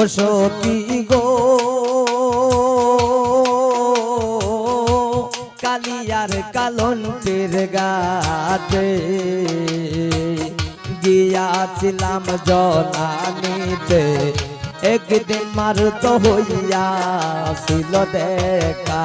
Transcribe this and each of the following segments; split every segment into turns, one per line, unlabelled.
ও সখী গো কালিয়ার কালন্তের গাতে গিয়াছিলাম জলানিতে একদিন মারুত হইয়া ছিল দেখা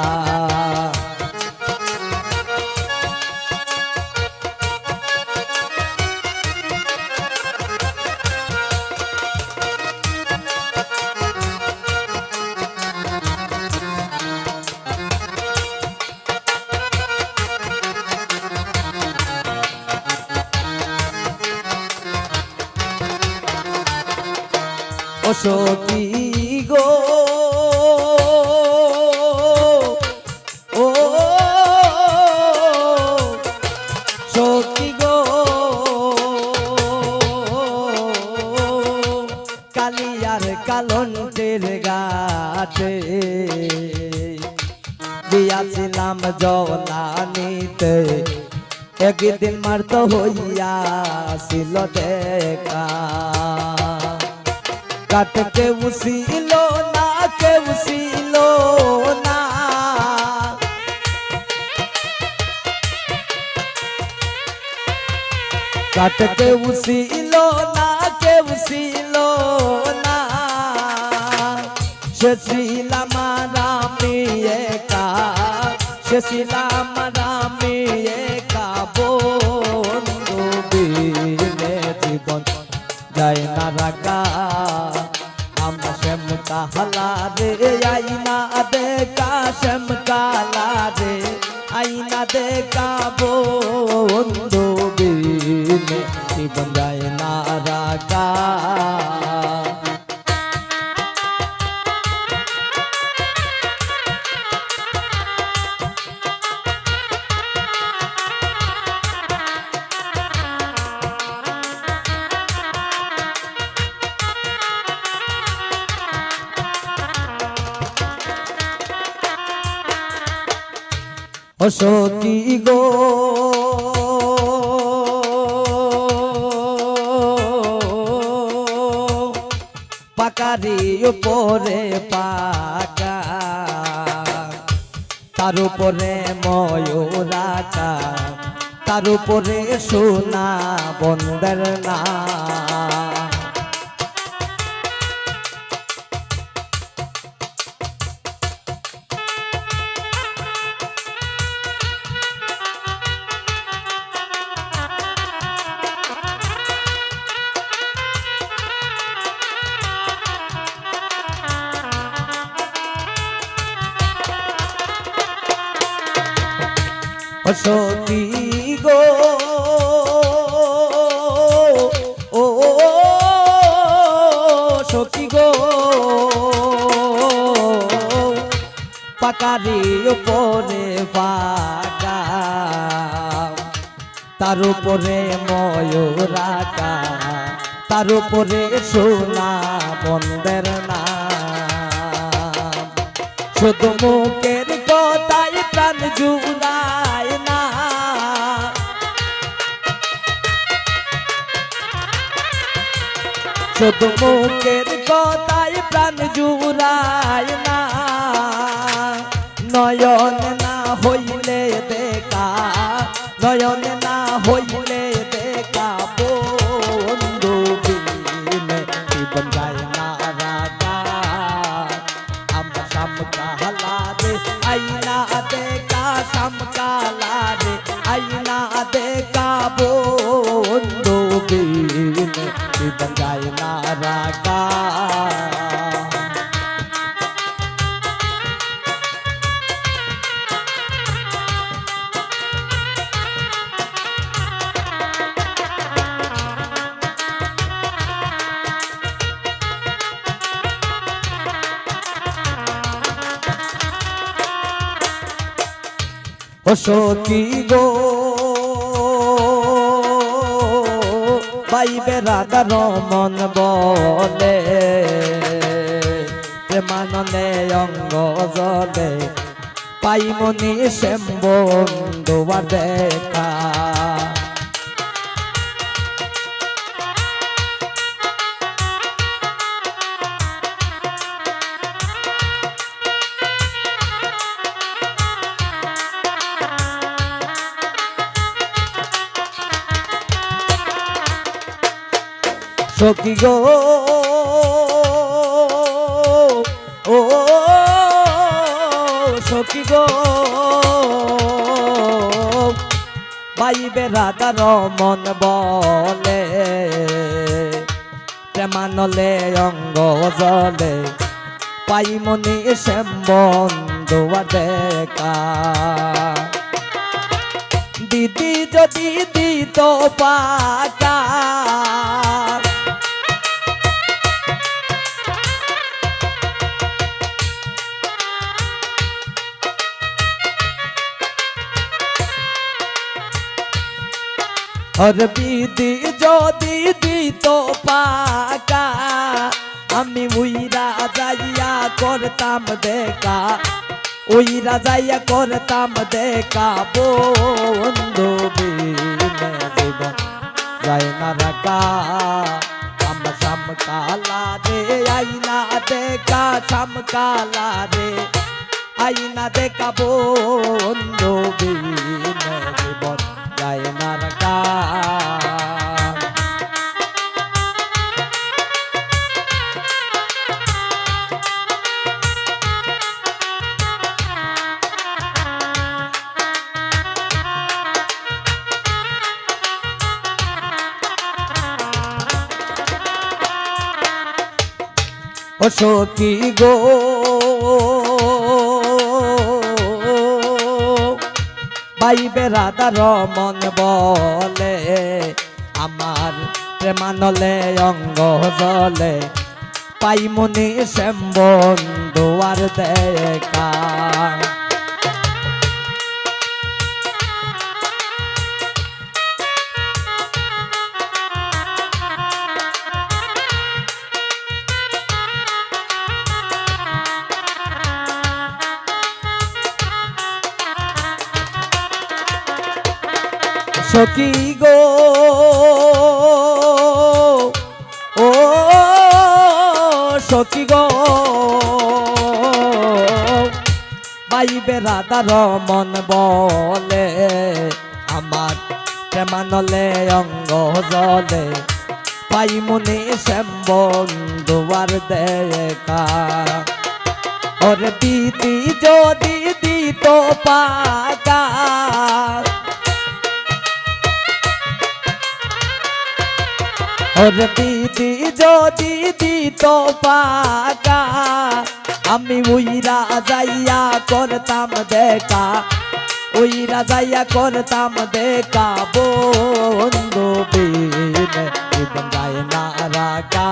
ও সখী গো ও সখী গো কালিয়ার কালন্তের গাতে দিয়াছিলাম জলানিতে একদিন মারত হইয়া ছিল দেখা কাট কেউ ছিল না কেউ ছিল না কাট কেউ ছিল না কেউ ছিল না সে ছিলাম আমি একা সে ছিলাম আমি একা বন্ধু বিনে জীবন যায় না রাখা আমরা শ্যাম কালা রে আইনা দেখা শ্যাম কালা রে আইনা দেখা বন্ধু বিনে জীবন যায় না রাখা ও সখী গো পাকারি উপরে পাকা তার উপরে ময়ূরাকা তার উপরে সোনা বন্দর না ও সখী গো ও সখী গো পাকারি উপরে পাকা তার উপরে ময়ূরাকা তার উপরে সোনা বন্দের না শুধু মুখের কথাই প্রাণ জুড়ায় না শুধু মুখের কথাই প্রাণ জুড়ায় না নয়ন না হইলে দেখা নয়ন না হইলে দেখা বন্ধু বিনে জীবন যায় না রাখা আমরা শ্যাম কালা রে আইনা দেখা শ্যাম কালা রে আইনা দেখা বন্ধু বিনে জীবন যায় না রাখা ও সখী গো পাইবে রাধা রমন বলে প্রেমানন্দে অঙ্গ জলে পাইমনি শ্যাম বন্ধু দেখা সখী গো ও সখী গো পাইবে রাধার মন বলে প্রেমানলে অঙ্গ জলে পাই মনে শ্যাম বন্ধুয়া দেখা দিদি যদি দিত পাকা আর বিধি যদি দিত পাকা আমি উইরা যাইয়া করতাম দেখা উইরা যাইয়া করতাম দেখা বন্ধু বিনে জীবন যায় না রাখা আমার শামকালা রে আইনা দেখা শামকালা রে আইনা দেখা বন্ধু বিনে জীবন যায় না রাখা ও সখী গো পাইবে রাধার মন বলে আমার প্রেমানলে অঙ্গ জলে পাই মনে শ্যাম বন্ধুয়ার দেখা সখী গো ও সখী গো পাইবে রাধার মন বলে আমার প্রেমানলে অঙ্গ জলে পাই মনে শ্যাম বন্ধুয়ার দেখা ওরে দিদি যদি দিত পাকা ওরে দিদি যদি দিত পাকা আমি উইরা যাইয়া করতাম দেখা উইরা যাইয়া করতাম দেখা বন্ধু বিনে জীবন যায় না রাখা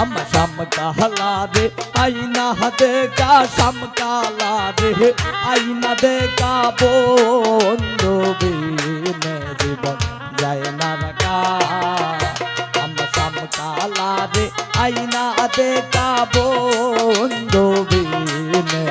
আমার শামকালা রে আইনা দেখা শামকালা রে আইনা দেখা বন্ধু বিনে জীবন যায় না রাখা আমার শামকালা রে আইনা দেখা বন্ধু বিনে